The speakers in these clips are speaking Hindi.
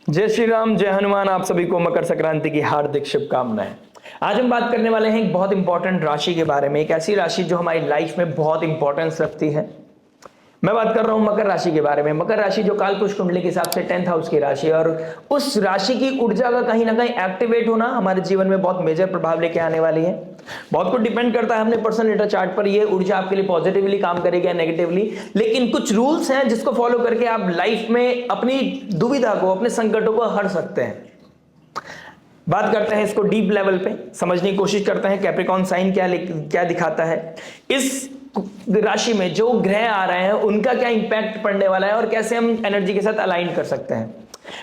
जय श्री राम, जय हनुमान। आप सभी को मकर संक्रांति की हार्दिक शुभकामनाएं। आज हम बात करने वाले हैं एक बहुत इंपॉर्टेंट राशि के बारे में, एक ऐसी राशि जो हमारी लाइफ में बहुत इंपॉर्टेंस रखती है। मैं बात कर रहा हूं मकर राशि के बारे में। मकर राशि जो कालपुरुष कुंडली के हिसाब से 10th हाउस की राशि है, और उस राशि की ऊर्जा का कहीं ना कहीं एक्टिवेट होना हमारे जीवन में बहुत मेजर प्रभाव लेके आने वाली है। बहुत कुछ डिपेंड करता है अपने पर्सनल डेटा चार्ट पर, ये ऊर्जा आपके लिए पॉजिटिवली काम करेगी या नेगेटिवली। लेकिन कुछ रूल्स हैं जिसको फॉलो करके आप लाइफ में अपनी दुविधा को, अपने संकटों को हर सकते हैं। बात करते हैं इसको डीप लेवल पे, समझने की कोशिश करते हैं कैप्रिकॉर्न साइन क्या दिखाता है, इस राशि में जो ग्रह आ रहे हैं उनका क्या इंपैक्ट पड़ने वाला है और कैसे हम एनर्जी के साथ अलाइन कर सकते हैं।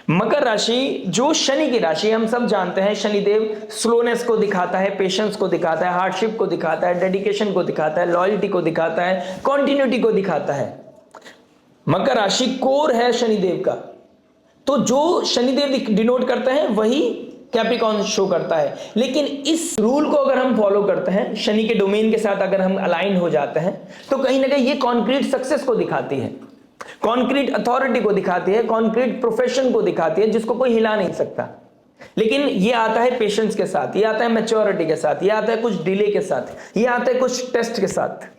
मकर राशि जो शनि की राशि, हम सब जानते हैं शनिदेव स्लोनेस को दिखाता है, पेशेंस को दिखाता है, हार्डशिप को दिखाता है, डेडिकेशन को दिखाता है, लॉयल्टी को दिखाता है, कॉन्टिन्यूटी को दिखाता है। मकर राशि कोर है शनिदेव का, तो जो शनिदेव डिनोट करते हैं वही कैप्रिकॉर्न शो करता है। लेकिन इस रूल को अगर हम फॉलो करते हैं, शनि के डोमेन के साथ अगर हम अलाइन हो जाते हैं, तो कहीं ना कहीं ये कॉन्क्रीट सक्सेस को दिखाती है, कॉन्क्रीट अथॉरिटी को दिखाती है, कॉन्क्रीट प्रोफेशन को दिखाती है जिसको कोई हिला नहीं सकता। लेकिन ये आता है पेशेंस के साथ, ये आता है मैच्योरिटी के साथ, ये आता है कुछ डिले के साथ, ये आता है कुछ टेस्ट के साथ।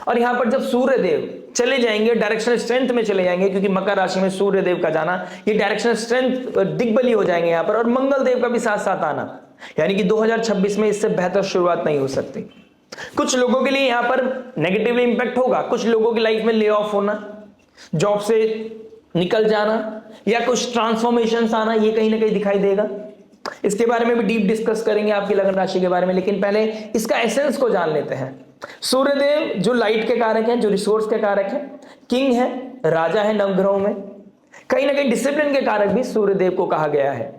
और यहां पर जब सूर्य देव चले जाएंगे, डायरेक्शनल स्ट्रेंथ में चले जाएंगे, क्योंकि मकर राशि में सूर्य देव का जाना, ये डायरेक्शनल स्ट्रेंथ दिग्बली हो जाएंगे यहां पर, और मंगल देव का भी साथ साथ आना, यानी कि 2026 में इससे बेहतर शुरुआत नहीं हो सकती। कुछ लोगों के लिए यहां पर नेगेटिवली इंपैक्ट होगा, कुछ लोगों की लाइफ में ले ऑफ होना, जॉब से निकल जाना, या कुछ ट्रांसफॉर्मेशन आना, ये कहीं ना कहीं दिखाई देगा। इसके बारे में भी डीप डिस्कस करेंगे आपकी लगन राशि के बारे में, लेकिन पहले इसका एसेंस को जान लेते हैं। सूर्यदेव जो लाइट के कारक हैं, जो रिसोर्स के कारक हैं, किंग है, राजा है नवग्रहों में, कहीं ना कहीं डिसिप्लिन के कारक भी सूर्यदेव को कहा गया है।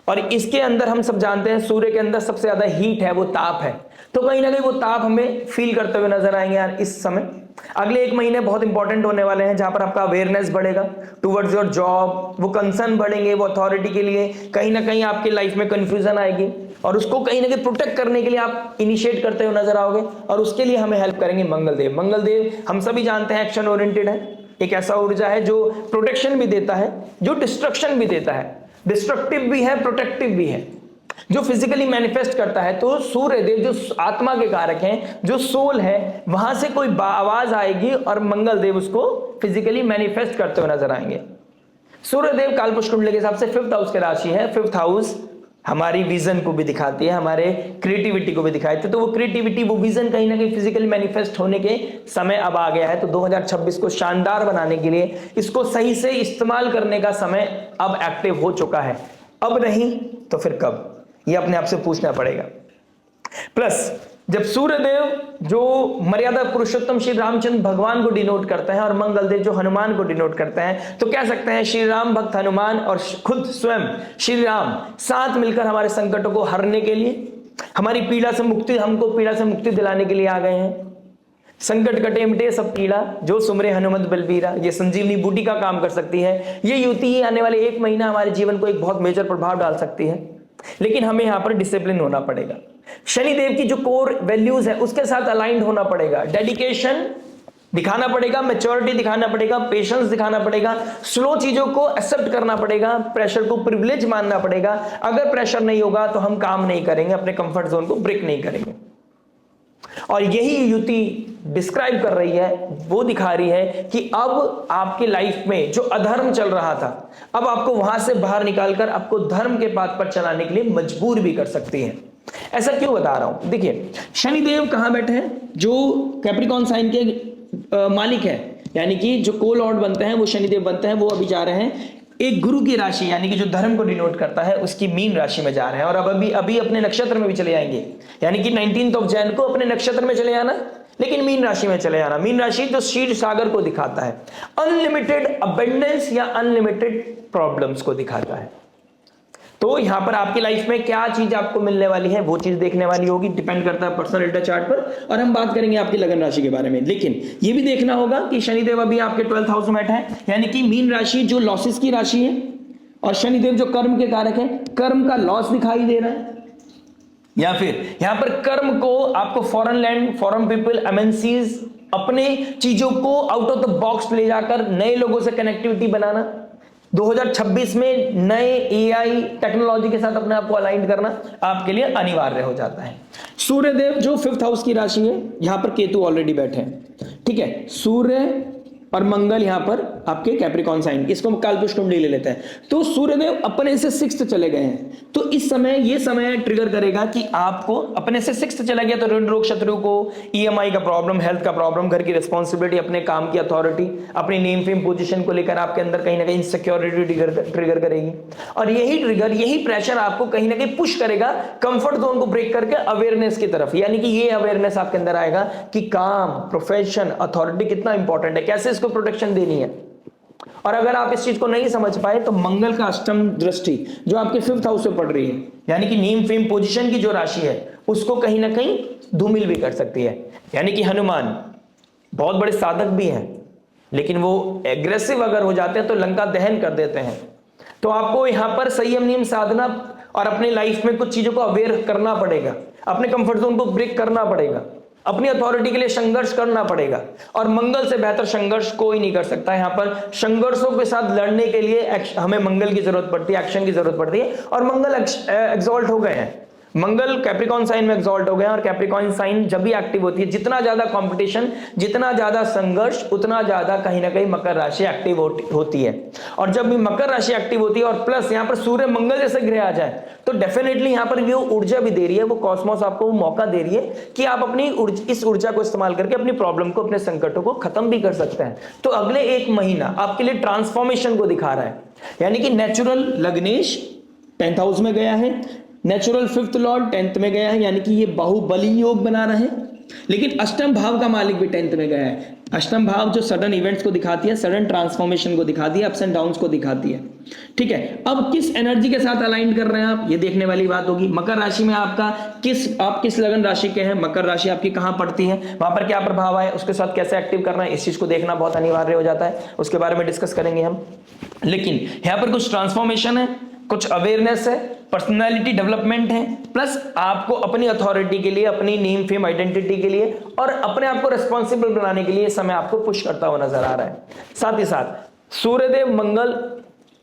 और इसके अंदर हम सब जानते हैं सूर्य के अंदर सबसे ज्यादा हीट है, वो ताप है, तो कहीं ना कहीं वो ताप हमें फील करते हुए नजर आएंगे यार इस समय। अगले एक महीने बहुत इंपॉर्टेंट होने वाले हैं, जहां पर आपका अवेयरनेस बढ़ेगा टुवर्ड्स योर जॉब, वो कंसर्न बढ़ेंगे, वो अथॉरिटी के लिए कहीं ना कहीं आपकी लाइफ में कंफ्यूजन आएगी, और उसको कहीं ना कहीं प्रोटेक्ट करने के लिए आप इनिशिएट करते हुए नजर आओगे, और उसके लिए हमें हेल्प करेंगे मंगलदेव। मंगलदेव हम सभी जानते हैं एक्शन ओरिएंटेड है, एक ऐसा ऊर्जा है जो प्रोटेक्शन भी देता है, जो डिस्ट्रक्शन भी देता है, डिस्ट्रक्टिव भी है, प्रोटेक्टिव भी है, जो फिजिकली मैनिफेस्ट करता है। तो सूर्यदेव जो आत्मा के कारक हैं, जो सोल है, वहां से कोई आवाज आएगी और मंगलदेव उसको फिजिकली मैनिफेस्ट करते हुए नजर आएंगे। सूर्यदेव कालपुरुष कुंडली के हिसाब से 5th हाउस की राशि है। 5th हाउस हमारी विजन को भी दिखाती है, हमारे क्रिएटिविटी को भी दिखाती है, तो वो क्रिएटिविटी, वो विजन कहीं ना कहीं फिजिकली मैनिफेस्ट होने के समय अब आ गया है। तो 2026 को शानदार बनाने के लिए इसको सही से इस्तेमाल करने का समय अब एक्टिव हो चुका है। अब नहीं तो फिर कब, ये अपने आप से पूछना पड़ेगा। प्लस जब सूर्यदेव जो मर्यादा पुरुषोत्तम श्री रामचंद्र भगवान को डिनोट करते हैं, और मंगलदेव जो हनुमान को डिनोट करते हैं, तो कह सकते हैं श्री राम भक्त हनुमान और खुद स्वयं श्री राम साथ मिलकर हमारे संकटों को हरने के लिए, हमारी पीड़ा से मुक्ति, हमको पीड़ा से मुक्ति दिलाने के लिए आ गए हैं। संकट कटे मिटे सब पीड़ा, जो सुमरे हनुमत बलबीरा, ये संजीवनी बूटी का काम कर सकती है। ये युति ही आने वाले एक महीना हमारे जीवन को एक बहुत मेजर प्रभाव डाल सकती है, लेकिन हमें यहां पर डिसिप्लिन होना पड़ेगा। शनिदेव की जो कोर वैल्यूज है उसके साथ अलाइंड होना पड़ेगा, डेडिकेशन दिखाना पड़ेगा, मैच्योरिटी दिखाना पड़ेगा, पेशेंस दिखाना पड़ेगा, स्लो चीजों को एक्सेप्ट करना पड़ेगा, प्रेशर को प्रिविलेज मानना पड़ेगा। अगर प्रेशर नहीं होगा तो हम काम नहीं करेंगे, अपने कंफर्ट जोन को ब्रेक नहीं करेंगे। और यही युति डिस्क्राइब कर रही है, वो दिखा रही है कि अब आपकी लाइफ में जो अधर्म चल रहा था, अब आपको वहां से बाहर निकालकर आपको धर्म के पाथ पर चलाने के लिए मजबूर भी कर सकती है। ऐसा क्यों बता रहा हूं, देखिए शनिदेव कहां बैठे हैं, जो कैप्रिकॉर्न साइन के मालिक है, यानी कि जो को लॉर्ड बनते हैं वो शनिदेव बनते हैं, वो अभी जा रहे हैं एक गुरु की राशि, यानी कि जो धर्म को डिनोट करता है उसकी मीन राशि में जा रहे हैं, और अब अभी अपने नक्षत्र में भी चले जाएंगे, यानी कि 19 जनवरी को अपने नक्षत्र में चले जाना, लेकिन मीन राशि में चले जाना। मीन राशि जो क्षीर सागर को दिखाता है, अनलिमिटेड अबंडेंस या अनलिमिटेड प्रॉब्लम्स को दिखाता है। तो यहां पर आपकी लाइफ में क्या चीज आपको मिलने वाली है, वो चीज देखने वाली होगी, डिपेंड करता है पर्सनल डेटा चार्ट पर, और हम बात करेंगे आपकी लगन राशि के बारे में। लेकिन ये भी देखना होगा कि शनिदेव अभी आपके 12th हाउस में बैठा है, यानी कि मीन राशि जो लॉसेस की राशि है, और शनिदेव जो कर्म के कारक है, कर्म का लॉस दिखाई दे रहा है, या फिर यहां पर कर्म को आपको foreign land, foreign people, MNCs, अपने चीजों को आउट ऑफ द बॉक्स ले जाकर नए लोगों से कनेक्टिविटी बनाना, 2026 में नए एआई टेक्नोलॉजी के साथ अपने आप को अलाइन करना आपके लिए अनिवार्य हो जाता है। सूर्यदेव जो 5th हाउस की राशि है, यहां पर केतु ऑलरेडी बैठे हैं, ठीक है। सूर्य और मंगल यहां पर आपके कैप्रिकॉन साइन, इसको हम कालपुरुष कुंडली ले लेते हैं। तो सूर्यदेव अपने से 6th चले गए हैं, तो इस समय ये समय ट्रिगर करेगा कि आपको अपने से 6th चला गया तो ऋण रोग शत्रु को, ईएमआई का प्रॉब्लम, हेल्थ का प्रॉब्लम, घर की रिस्पॉन्सिबिलिटी, अपने काम की अथॉरिटी, अपनी नेम फेम पोजीशन को लेकर आपके अंदर कहीं ना कहीं इनसिक्योरिटी ट्रिगर करेगी। और यही ट्रिगर, यही प्रेशर आपको कहीं ना कहीं पुश करेगा कंफर्ट जोन को ब्रेक करके अवेयरनेस की तरफ। यानी कि ये अवेयरनेस आपके अंदर आएगा कि काम, प्रोफेशन, अथॉरिटी कितना इंपॉर्टेंट है, कैसे इसको प्रोटेक्शन देनी है। और अगर आप इस चीज को नहीं समझ पाए तो मंगल का अष्टम दृष्टि जो आपके 5th हाउस पे पड़ रही है, यानी कि नेम फेम पोजीशन की जो राशि है, उसको कहीं ना कहीं धूमिल भी कर सकती है। यानी कि हनुमान बहुत बड़े साधक भी हैं, लेकिन वो एग्रेसिव अगर हो जाते हैं तो लंका दहन कर देते हैं। तो आपको यहां पर संयम नियम साधना और अपनी लाइफ में कुछ चीजों को अवेयर करना पड़ेगा, अपने कंफर्ट जोन को ब्रेक करना पड़ेगा, अपनी अथॉरिटी के लिए संघर्ष करना पड़ेगा। और मंगल से बेहतर संघर्ष कोई नहीं कर सकता। यहां पर संघर्षों के साथ लड़ने के लिए हमें मंगल की जरूरत पड़ती है, एक्शन की जरूरत पड़ती है। और मंगल एग्जॉल्ट हो गए हैं, मंगल कैप्रिकॉन साइन में एग्जॉल्ट हो गए हैं। और कैप्रिकॉन साइन जब भी एक्टिव होती है, जितना ज्यादा कंपटीशन, जितना ज्यादा संघर्ष, उतना ज्यादा कहीं ना कहीं मकर राशि एक्टिव होती है। और जब भी मकर राशि एक्टिव होती है और प्लस यहां पर सूर्य मंगल जैसे ग्रह आ जाए, तो डेफिनेटली यहां पर वो ऊर्जा भी दे रही है, वो कॉस्मोस आपको वो मौका दे रही है कि आप अपनी इस ऊर्जा को इस्तेमाल करके अपनी प्रॉब्लम को, अपने संकटों को खत्म भी कर सकते हैं। तो अगले 1 महीना आपके लिए ट्रांसफॉर्मेशन को दिखा रहा है। यानी कि नेचुरल लग्नेश 10th हाउस में गया है, नेचुरल 5th लॉर्ड 10th में गया है, यानी कि ये बाहुबली योग बना रहे हैं। लेकिन अष्टम भाव का मालिक भी 10th में गया है। अष्टम भाव जो सडन इवेंट्स को दिखाती है, सडन ट्रांसफॉर्मेशन को दिखाती है, अप्स एंड डाउन्स को दिखाती है, ठीक है। अब किस एनर्जी के साथ अलाइन कर रहे हैं आप, ये देखने वाली बात होगी। मकर राशि में आपका आप किस लगन राशि के हैं, मकर राशि आपकी कहां पड़ती है, वहां पर क्या प्रभाव है, उसके साथ कैसे एक्टिव करना है, इस चीज को देखना बहुत अनिवार्य हो जाता है। उसके बारे में डिस्कस करेंगे हम। लेकिन यहां पर कुछ ट्रांसफॉर्मेशन है, कुछ अवेयरनेस है, पर्सनालिटी डेवलपमेंट है, प्लस आपको अपनी अथॉरिटी के लिए, अपनी नेम फेम आइडेंटिटी के लिए और अपने आप को रिस्पॉन्सिबल बनाने के लिए समय आपको पुश करता हुआ नजर आ रहा है। साथ ही साथ सूर्यदेव मंगल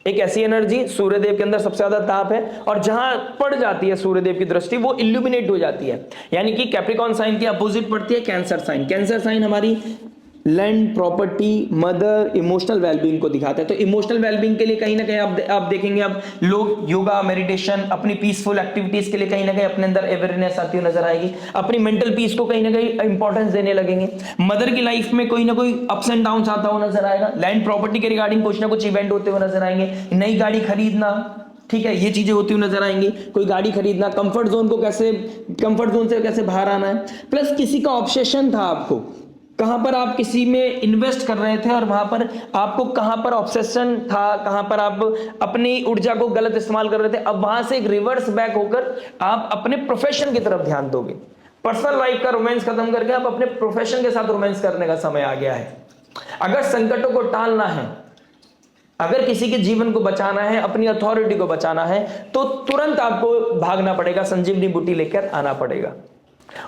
एक ऐसी एनर्जी, सूर्यदेव के अंदर सबसे ज्यादा ताप है, और जहां पड़ जाती है सूर्यदेव की दृष्टि वो इल्यूमिनेट हो जाती है। यानी कि कैप्रिकॉन साइन की अपोजिट पड़ती है कैंसर साइन। कैंसर साइन हमारी land, property, mother, emotional wellbeing को दिखाता है। तो इमोशनल वेलबींग के लिए कहीं ना कहीं आप देखेंगे अब लोग योगा, मेडिटेशन, अपनी पीसफुल एक्टिविटीज के लिए कहीं ना कहीं अपने अंदर अवेयरनेस आती हुई नजर आएगी। अपनी मेंटल पीस को कहीं ना कहीं इंपॉर्टेंस देने लगेंगे। मदर की लाइफ में कोई ना कोई अप्स एंड डाउन आता हुआ नजर आएगा। लैंड, प्रॉपर्टी के रिगार्डिंग कुछ ना कुछ इवेंट होते हुए नजर आएंगे। नई गाड़ी खरीदना, ठीक है, ये चीजें होती हुई नजर आएंगी। कोई गाड़ी खरीदना, कंफर्ट जोन को कैसे, कंफर्ट जोन से कैसे बाहर आना है। प्लस किसी का ऑब्सेशन था आपको, कहां पर आप किसी में इन्वेस्ट कर रहे थे और वहां पर आपको कहां पर ऑब्सेशन था, कहां पर आप अपनी ऊर्जा को गलत इस्तेमाल कर रहे थे। अब वहां से एक रिवर्स बैक होकर आप अपने प्रोफेशन की तरफ ध्यान दोगे। पर्सनल लाइफ का रोमांस खत्म करके आप अपने प्रोफेशन के साथ रोमांस करने का समय आ गया है। अगर संकटों को टालना है, अगर किसी के जीवन को बचाना है, अपनी अथॉरिटी को बचाना है, तो तुरंत आपको भागना पड़ेगा, संजीवनी बूटी लेकर आना पड़ेगा।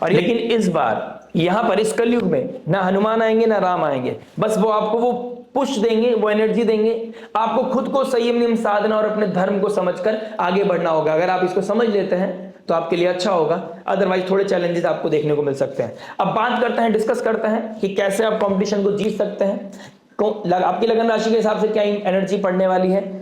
और लेकिन इस बार यहां पर इस कलयुग में ना हनुमान आएंगे ना राम आएंगे, बस वो आपको वो पुश देंगे, वो एनर्जी देंगे। आपको खुद को संयम नियम साधना और अपने धर्म को समझकर आगे बढ़ना होगा। अगर आप इसको समझ लेते हैं तो आपके लिए अच्छा होगा, अदरवाइज थोड़े चैलेंजेस आपको देखने को मिल सकते हैं। अब बात करते हैं, डिस्कस करते हैं कि कैसे आप कंपटीशन को जीत सकते हैं। आपकी लगन राशि के हिसाब से क्या एनर्जी पड़ने वाली है।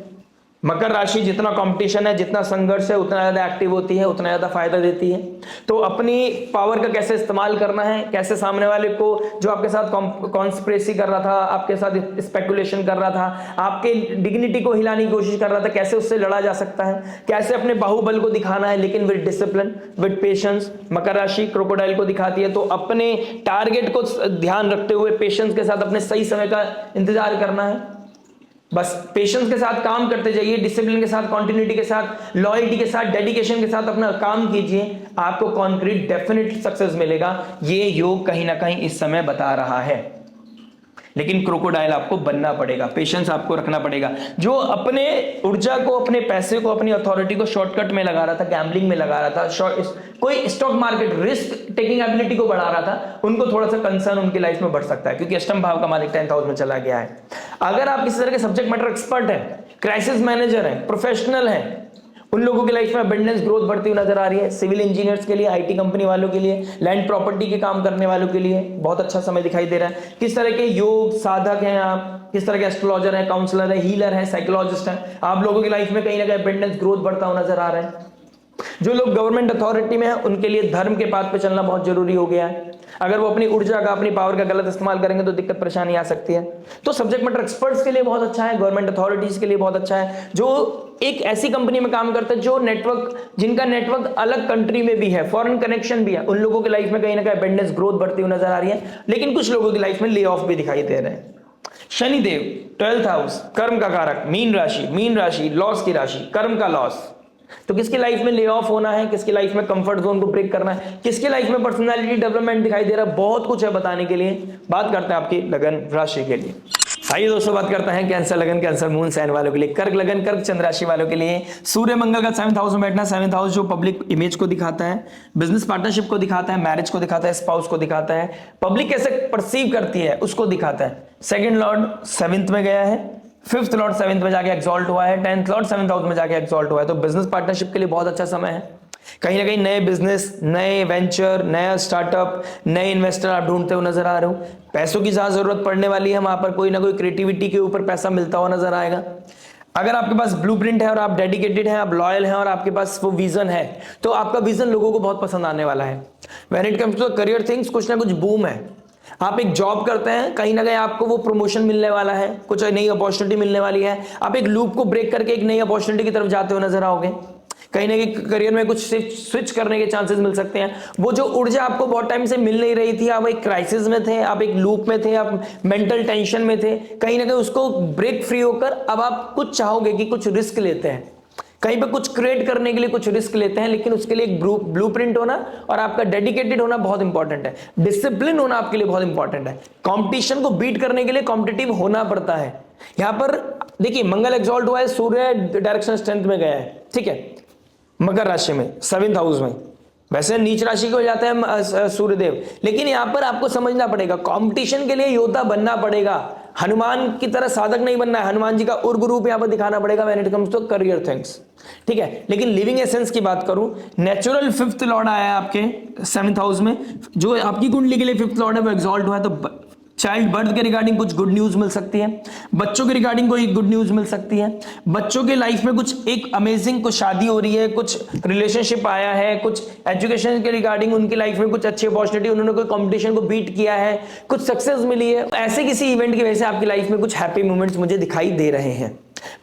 मकर राशि जितना कंपटीशन है, जितना संघर्ष है, उतना ज्यादा एक्टिव होती है, उतना ज्यादा फायदा देती है। तो अपनी पावर का कैसे इस्तेमाल करना है, कैसे सामने वाले को जो आपके साथ कॉन्स्पिरेसी कर रहा था, आपके साथ स्पेकुलेशन कर रहा था, आपके डिग्निटी को हिलाने की कोशिश कर रहा था, कैसे उससे लड़ा जा सकता है, कैसे अपने बाहुबल को दिखाना है, लेकिन विद डिसिप्लिन, विद पेशेंस। मकर राशि क्रोकोडाइल को दिखाती है, तो अपने टारगेट को ध्यान रखते हुए पेशेंस के साथ अपने सही समय का इंतजार करना है। बस पेशेंस के साथ काम करते जाइए, डिसिप्लिन के साथ, कंटिन्यूटी के साथ, लॉयल्टी के साथ, डेडिकेशन के साथ अपना काम कीजिए, आपको कॉन्क्रीट डेफिनेट सक्सेस मिलेगा। ये योग कहीं ना कहीं इस समय बता रहा है। लेकिन क्रोकोडाइल आपको बनना पड़ेगा, पेशेंस आपको रखना पड़ेगा। जो अपने ऊर्जा को, अपने पैसे को, अपनी अथॉरिटी को शॉर्टकट में लगा रहा था, गैम्बलिंग में लगा रहा था, कोई stock market risk taking ability को बढ़ा रहा था, उनको थोड़ा सा कंसर्न उनकी लाइफ में बढ़ सकता है, क्योंकि अष्टम भाव का मालिक 10th हाउस में चला गया है। अगर आप किसी तरह के सब्जेक्ट मैटर एक्सपर्ट है, क्राइसिस मैनेजर है, प्रोफेशनल है, उन लोगों की लाइफ में अबंडेंस ग्रोथ बढ़ती हुई नजर आ रही है। सिविल इंजीनियर्स के लिए, आईटी कंपनी वालों के लिए, लैंड प्रॉपर्टी के काम करने वालों के लिए बहुत अच्छा समय दिखाई दे रहा है। किस तरह के योग साधक हैं आप, किस तरह के एस्ट्रोलॉजर है, काउंसलर है, हीलर है, साइकोलॉजिस्ट है, आप लोगों की लाइफ में कहीं ना कहीं अबंडेंस ग्रोथ बढ़ता हुआ नजर आ रहा है। जो लोग गवर्नमेंट अथॉरिटी में हैं उनके लिए धर्म के पाथ पे चलना बहुत जरूरी हो गया है। अगर वो अपनी ऊर्जा का, अपनी पावर का गलत इस्तेमाल करेंगे तो दिक्कत परेशानी आ सकती है। तो सब्जेक्ट मैटर एक्सपर्ट्स के लिए बहुत अच्छा है, गवर्नमेंट अथॉरिटीज के लिए बहुत अच्छा है, जो एक ऐसी कंपनी में काम करते हैं जो नेटवर्क, जिनका नेटवर्क अलग कंट्री में भी है, फॉरेन कनेक्शन भी है, उन लोगों की लाइफ में कहीं ना कहीं अबंडेंस ग्रोथ बढ़ती हुई नजर आ रही है। लेकिन कुछ लोगों की लाइफ में ले ऑफ भी दिखाई दे रहे हैं। शनिदेव 12th हाउस, कर्म का कारक, मीन राशि लॉस की राशि, कर्म का लॉस। तो किसकी लाइफ में ले ऑफ होना है, किसकी लाइफ में कंफर्ट जोन को ब्रेक करना है, किसकी लाइफ में पर्सनालिटी डेवलपमेंट दिखाई दे रहा है, बहुत कुछ है बताने के लिए। बात करते हैं आपकी लगन राशि के लिए। आइए दोस्तों बात करते हैं कैंसर लगन, कैंसर मून साइन वालों के लिए। कर्क लगन, कर्क चंद्र राशि वालों के लिए सूर्य मंगल का 7th हाउस में बैठना। 7th हाउस जो पब्लिक इमेज को दिखाता है, बिजनेस पार्टनरशिप को दिखाता है, मैरिज को दिखाता है, स्पाउस को दिखाता है, पब्लिक कैसे परसीव करती है उसको दिखाता है। सेकंड लॉर्ड 7th में गया है, 5th लॉर्ड 7th में जाके एक्सॉल्ट हुआ है, 10th लॉर्ड 7th हाउस में जाके एक्सॉल्ट हुआ है। तो बिजनेस पार्टनरशिप के लिए बहुत अच्छा समय है। कहीं ना कहीं नए बिजनेस, नए वेंचर, नया स्टार्टअप, नए इन्वेस्टर आप ढूंढते हुए नजर आ रहे हो। पैसों की जहां जरूरत पड़ने वाली है वहां पर कोई ना कोई क्रिएटिविटी के ऊपर पैसा मिलता हुआ नजर आएगा। अगर आपके पास ब्लूप्रिंट है और आप डेडिकेटेड हैं, आप लॉयल हैं और आपके पास वो विजन है, तो आपका विजन लोगों को बहुत पसंद आने वाला है। When it comes to career things, कुछ ना कुछ बूम है। आप एक जॉब करते हैं, कहीं ना कहीं आपको वो प्रमोशन मिलने वाला है, कुछ नई अपॉर्चुनिटी मिलने वाली है। आप एक लूप को ब्रेक करके एक नई अपॉर्चुनिटी की तरफ जाते हुए नजर आओगे। कहीं ना कहीं करियर में कुछ स्विच करने के चांसेस मिल सकते हैं। वो जो ऊर्जा आपको बहुत टाइम से मिल नहीं रही थी, आप एक क्राइसिस में थे, आप एक लूप में थे, आप मेंटल टेंशन में थे, कहीं ना कहीं उसको ब्रेक फ्री होकर अब आप कुछ चाहोगे कि कुछ रिस्क लेते हैं, कहीं पे कुछ क्रिएट करने के लिए कुछ रिस्क लेते हैं। लेकिन उसके लिए एक ब्लूप्रिंट होना और आपका डेडिकेटेड होना बहुत इंपॉर्टेंट है। डिसिप्लिन होना आपके लिए बहुत इंपॉर्टेंट है। कंपटीशन को बीट करने के लिए कॉम्पिटिटिव होना पड़ता है। यहां पर देखिए मंगल एक्सॉल्ट हुआ है, सूर्य डायरेक्शन स्ट्रेंथ में गया है, ठीक है, मकर राशि में 7th हाउस में। वैसे नीच राशि के हो जाते हैं सूर्यदेव, लेकिन यहां पर आपको समझना पड़ेगा कंपटीशन के लिए योद्धा बनना पड़ेगा। हनुमान की तरह साधक नहीं बनना है, हनुमान जी का उग्र रूप यहां पर दिखाना पड़ेगा when it comes to career things, ठीक है। लेकिन लिविंग एसेंस की बात करूं, नेचुरल 5th लॉर्ड आया है आपके 7th हाउस में, जो आपकी कुंडली के लिए 5th लॉर्ड है वो एक्सॉल्ट हुआ है। तो चाइल्ड बर्थ के रिगार्डिंग कुछ गुड न्यूज मिल सकती है, बच्चों के रिगार्डिंग कोई गुड न्यूज मिल सकती है। बच्चों के लाइफ में कुछ एक अमेजिंग, कुछ शादी हो रही है, कुछ रिलेशनशिप आया है, कुछ एजुकेशन के रिगार्डिंग उनकी लाइफ में कुछ अच्छी अपॉर्चुनिटी, उन्होंने कोई कंपटीशन को बीट किया है, कुछ सक्सेस मिली है। ऐसे किसी इवेंट की वजह से आपकी लाइफ में कुछ हैप्पी मोमेंट्स मुझे दिखाई दे रहे हैं।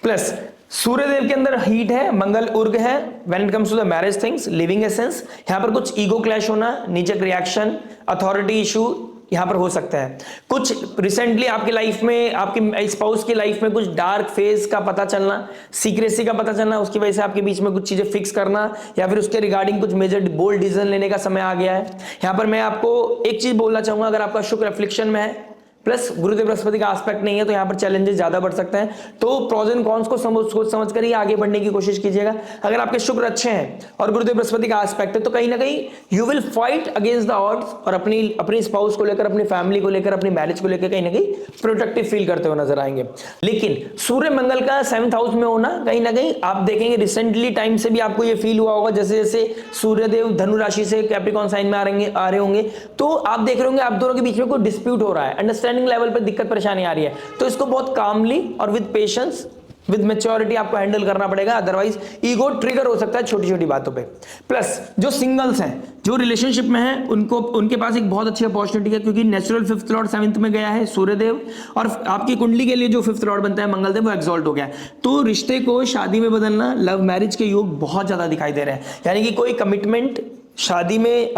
प्लस सूर्यदेव के अंदर हीट है, मंगल उर्ग है। When it comes to the marriage things, living essence, यहां पर कुछ ईगो क्लैश होना, नीचक रिएक्शन, अथॉरिटी इशू यहां पर हो सकता है। कुछ रिसेंटली आपकी लाइफ में, आपकी स्पाउस की लाइफ में कुछ डार्क फेज का पता चलना, सीक्रेसी का पता चलना, उसकी वजह से आपके बीच में कुछ चीजें फिक्स करना या फिर उसके रिगार्डिंग कुछ मेजर बोल्ड डिसीजन लेने का समय आ गया है। यहां पर मैं आपको एक चीज बोलना चाहूंगा, अगर आपका शुक्र एफ्लिक्शन में है प्लस गुरुदेव बृहस्पति का एस्पेक्ट नहीं है, तो यहां पर चैलेंजेस ज्यादा बढ़ सकते हैं। तो प्रोज एंड कॉन्स को समझ कर ही आगे बढ़ने की कोशिश कीजिएगा। अगर आपके शुक्र अच्छे हैं और गुरुदेव बृहस्पति का एस्पेक्ट है, तो कहीं ना कहीं you will fight against the odds और अपनी स्पाउस को लेकर, अपनी फैमिली को लेकर, अपनी मैरिज को लेकर कहीं ना कहीं प्रोटेक्टिव फील करते हुए नजर आएंगे। लेकिन सूर्य मंगल का 7th हाउस में होना, कहीं ना कहीं आप देखेंगे रिसेंटली टाइम से भी आपको ये फील हुआ होगा, जैसे जैसे सूर्यदेव धनु राशि से कैप्रिकॉर्न साइन में आ रहे होंगे, तो आप देख रहे होंगे आप दोनों के बीच में कोई डिस्प्यूट हो रहा है, अंडरस्टैंडिंग लेवल पे दिक्कत परेशानी आ रही है। तो इसको बहुत कामली और विद पेशेंस, विद मैच्योरिटी आपको हैंडल करना पड़ेगा, अदरवाइज ईगो ट्रिगर हो सकता है छोटी छोटी बातों पे। प्लस जो सिंगल्स हैं, जो रिलेशनशिप में हैं, उनके पास एक बहुत अच्छी अपॉर्चुनिटी है, क्योंकि नेचुरल 5th लॉर्ड 7th में गया है सूर्यदेव, और आपकी कुंडली के लिए जो 5th लॉर्ड बनता है मंगलदेव, वो एक्सॉल्ट हो गया है। तो रिश्ते को शादी में बदलना, लव मैरिज के योग बहुत ज्यादा दिखाई दे रहे हैं। यानी कि कोई कमिटमेंट शादी में,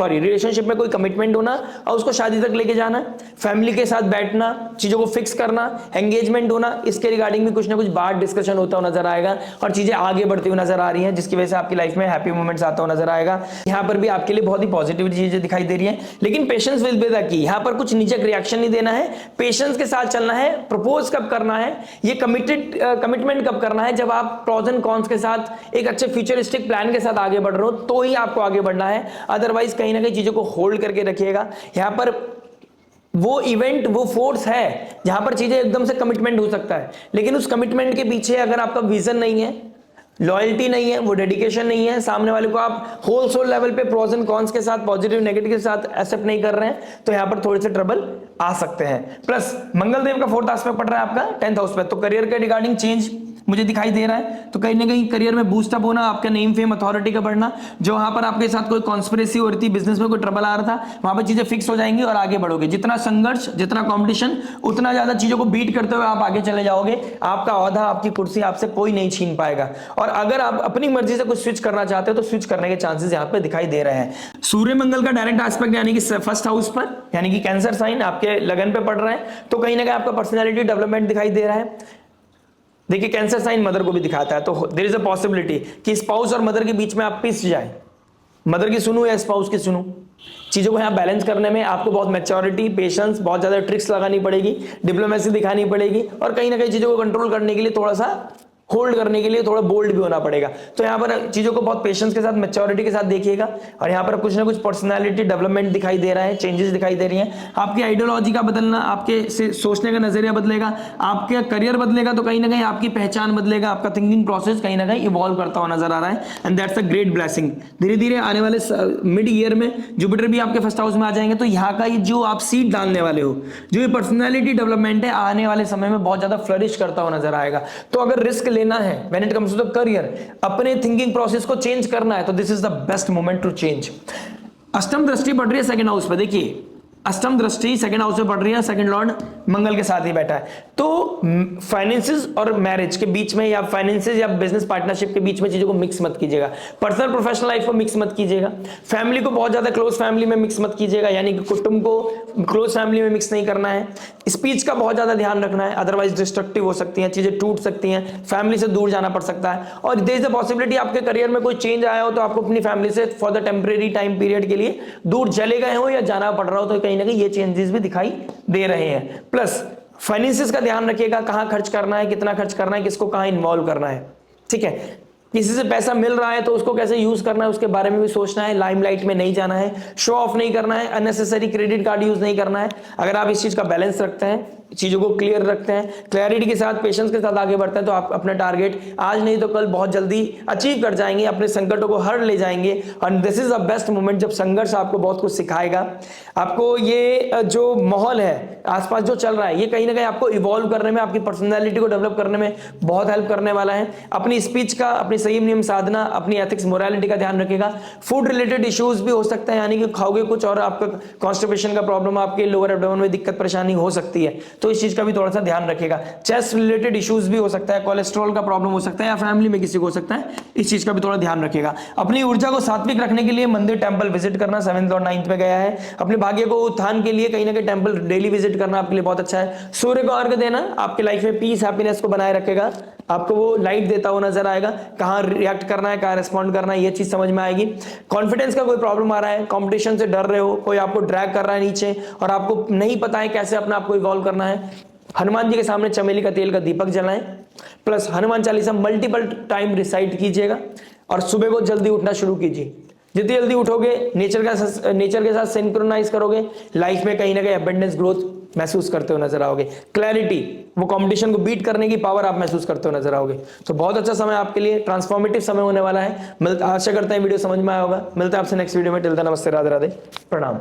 रिलेशनशिप में कोई कमिटमेंट होना और उसको शादी तक लेके जाना, फैमिली के साथ बैठना, चीजों को फिक्स करना, एंगेजमेंट होना, इसके रिगार्डिंग भी कुछ ना कुछ बात डिस्कशन होता हुआ नजर आएगा और चीजें आगे बढ़ती हुई नजर आ रही हैं, जिसकी वजह से आपकी लाइफ में हैप्पी मोमेंट्स आता हुआ नजर आएगा। यहाँ पर भी आपके लिए बहुत ही पॉजिटिव चीजें दिखाई दे रही है। लेकिन patience will be the key. यहाँ पर कुछ नीचक रिएक्शन नहीं देना है, पेशेंस के साथ चलना है। प्रपोज कब करना है, ये कमिटमेंट कब करना है, जब आप प्रोज एंड कॉन्स के साथ एक अच्छे फ्यूचरिस्टिक प्लान के साथ आगे बढ़ रहे हो, तो ही आपको आगे बढ़ना है। अदरवाइज कहीं ना कहीं चीजों को होल्ड करके रखिएगा। यहां पर वो इवेंट, वो फोर्स है जहां पर चीजें एकदम से कमिटमेंट हो सकता है, लेकिन उस कमिटमेंट के पीछे अगर आपका विजन नहीं है, लॉयल्टी नहीं है, वो डेडिकेशन नहीं है, सामने वाले को आप होल सोल लेवल पे प्रोज एंड कॉन्स के साथ, पॉजिटिव नेगेटिव के साथ एक्सेप्ट नहीं कर रहे हैं, तो यहां पर थोड़े से ट्रबल आ सकते हैं। प्लस मंगल देव का 4th एस्पेक्ट पड़ रहा है आपका 10th हाउस पे, तो करियर के रिगार्डिंग चेंज मुझे दिखाई दे रहा है, तो कहीं ना कहीं करियर में बूस्टअप होना, आपका नेम फेम अथॉरिटी का बढ़ना, जो वहां पर आपके साथ कोई कॉन्स्पिरेसी हो रही थी, बिजनेस में कोई ट्रबल आ रहा था, वहां पर चीजें फिक्स हो जाएंगी और आगे बढ़ोगे। जितना संघर्ष, जितना कंपटीशन, उतना ज्यादा चीजों को बीट करते हुए आप आगे चले जाओगे। आपका ओहदा, आपकी कुर्सी आपसे कोई नहीं छीन पाएगा। और अगर आप अपनी मर्जी से कुछ स्विच करना चाहते हो तो स्विच करने के चांसेस यहाँ पे दिखाई दे रहे हैं। सूर्य मंगल का डायरेक्ट एस्पेक्ट यानी कि 1st हाउस पर, यानी कि कैंसर साइन आपके लगन पे पड़ रहा है, तो कहीं ना कहीं आपका पर्सनैलिटी डेवलपमेंट दिखाई दे रहा है। देखिए कैंसर साइन मदर को भी दिखाता है, तो देयर इज अ पॉसिबिलिटी कि स्पाउस और मदर के बीच में आप पिस जाए, मदर की सुनूं या स्पाउस की सुनूं। चीजों को यहाँ बैलेंस करने में आपको बहुत मैच्योरिटी, पेशेंस, बहुत ज्यादा ट्रिक्स लगानी पड़ेगी, डिप्लोमेसी दिखानी पड़ेगी, और कहीं ना कहीं चीजों को कंट्रोल करने के लिए थोड़ा सा होल्ड करने के लिए थोड़ा बोल्ड भी होना पड़ेगा। तो यहाँ पर चीजों को बहुत पेशेंस के साथ, मैच्योरिटी के साथ देखिएगा। और यहाँ पर कुछ ना कुछ पर्सनालिटी डेवलपमेंट दिखाई दे रहा है, चेंजेस दिखाई दे रही हैं। आपकी आइडियोलॉजी का बदलना, आपके सोचने का नजरिया बदलेगा, आपका करियर बदलेगा, तो कहीं ना कहीं आपकी पहचान बदलेगा, आपका थिंकिंग प्रोसेस कहीं ना कहीं इवॉल्व करता हुआ नजर आ रहा है। And that's a great blessing. धीरे धीरे आने वाले मिड ईयर में जुपिटर भी आपके 1st हाउस में आ जाएंगे, तो यहाँ का ये जो आप सीड डालने वाले हो, जो ये पर्सनैलिटी डेवलपमेंट है, आने वाले समय में बहुत ज्यादा फ्लरिश करता हुआ नजर आएगा। तो अगर रिस्क लेना है when it comes to the career, अपने थिंकिंग प्रोसेस को चेंज करना है, तो this is the best moment to change. अष्टम दृष्टि पड़ रही है 2nd हाउस पे। देखिए अष्टम दृष्टि 2nd हाउस में पड़ रही है, 2nd लॉर्ड मंगल के साथ ही बैठा है, तो फाइनेंसेस और मैरिज के बीच में, या फाइनेंसेस या बिजनेस पार्टनरशिप के बीच में चीजों को मिक्स मत कीजिएगा। पर्सनल प्रोफेशनल लाइफ को मिक्स मत कीजिएगा। फैमिली को बहुत ज्यादा क्लोज फैमिली में मिक्स मत कीजिएगा, यानी कि कुटुंब को क्लोज फैमिली में मिक्स नहीं करना है। स्पीच का बहुत ज्यादा ध्यान रखना है, अदरवाइज डिस्ट्रक्टिव हो सकती हैं, चीजें टूट सकती हैं, फैमिली से दूर जाना पड़ सकता है। और देयर इज द पॉसिबिलिटी आपके करियर में कोई चेंज आया हो, तो आपको अपनी फैमिली से for the temporary time period के लिए दूर चले गए हो या जाना पड़ रहा हो, तो कहीं ना कहीं ये चेंजेस भी दिखाई दे रहे हैं। प्लस फाइनेंसेस का ध्यान रखिएगा, कहां खर्च करना है, कितना खर्च करना है, किसको कहां इन्वॉल्व करना है। ठीक है, किसी से पैसा मिल रहा है तो उसको कैसे यूज करना है, उसके बारे में भी सोचना है। लाइमलाइट में नहीं जाना है, शो ऑफ नहीं करना है, अननेसेसरी क्रेडिट कार्ड यूज नहीं करना है। अगर आप इस चीज का बैलेंस रखते हैं, चीजों को क्लियर रखते हैं, क्लैरिटी के साथ, पेशेंस के साथ आगे बढ़ते हैं, तो आप अपना टारगेट आज नहीं तो कल बहुत जल्दी अचीव कर जाएंगे, अपने संकटों को हर ले जाएंगे। And this is the best moment जब संघर्ष आपको बहुत कुछ सिखाएगा। आपको ये जो माहौल है आसपास जो चल रहा है, ये कहीं ना कहीं आपको इवॉल्व करने में, आपकी पर्सनैलिटी को डेवलप करने में बहुत हेल्प करने वाला है। अपनी स्पीच का, अपनी संयम नियम साधना, अपनी एथिक्स मोरालिटी का ध्यान रखिएगा। फूड रिलेटेड इश्यूज भी हो सकते हैं, यानी कि खाओगे कुछ और आपका कॉन्स्टिपेशन का प्रॉब्लम, आपके लोअर एब्डोमेन में दिक्कत परेशानी हो सकती है, तो इस चीज का भी थोड़ा सा ध्यान रखिएगा। चेस्ट रिलेटेड इश्यूज भी हो सकता है, कोलेस्ट्रॉल का प्रॉब्लम हो सकता है, या फैमिली में किसी को हो सकता है, इस चीज का भी थोड़ा ध्यान रखिएगा। अपनी ऊर्जा को सात्विक रखने के लिए मंदिर, टेंपल विजिट करना 7th और 9th में गया है। अपने भाग्य को उत्थान के लिए कहीं ना कहीं टेंपल डेली विजिट करना आपके लिए बहुत अच्छा है। सूर्य को अर्घ देना आपकी लाइफ में पीस, हैप्पीनेस को बनाए रखेगा, आपको वो लाइट देता हुआ नजर आएगा। कहां रिएक्ट करना है, कहां रिस्पॉन्ड करना है, ये चीज समझ में आएगी। कॉन्फिडेंस का कोई प्रॉब्लम आ रहा है, कंपटीशन से डर रहे हो, कोई आपको ड्रैग कर रहा है नीचे और आपको नहीं पता है कैसे अपना आपको इवॉल्व करना है, हनुमान जी के सामने चमेली का तेल का दीपक जलाएं। Plus Hanuman Chalisa multiple time recite कीजिएगा और सुबह को जल्दी उठना शुरू कीजिए। जितनी जल्दी उठोगे, नेचर के साथ सिंक्रोनाइज करोगे, लाइफ में कहीं ना कहीं एबंडेंस ग्रोथ महसूस करते हुए नजर आओगे। क्लैरिटी, वो कंपटीशन को बीट करने की पावर आप महसूस करते हुए नजर आओगे। तो बहुत अच्छा समय आपके लिए, ट्रांसफॉर्मेटिव समय होने वाला है। आशा करते हैं वीडियो समझ में आया होगा। मिलते हैं आपसे नेक्स्ट वीडियो में। टिल देन नमस्ते, राधे राधे, प्रणाम।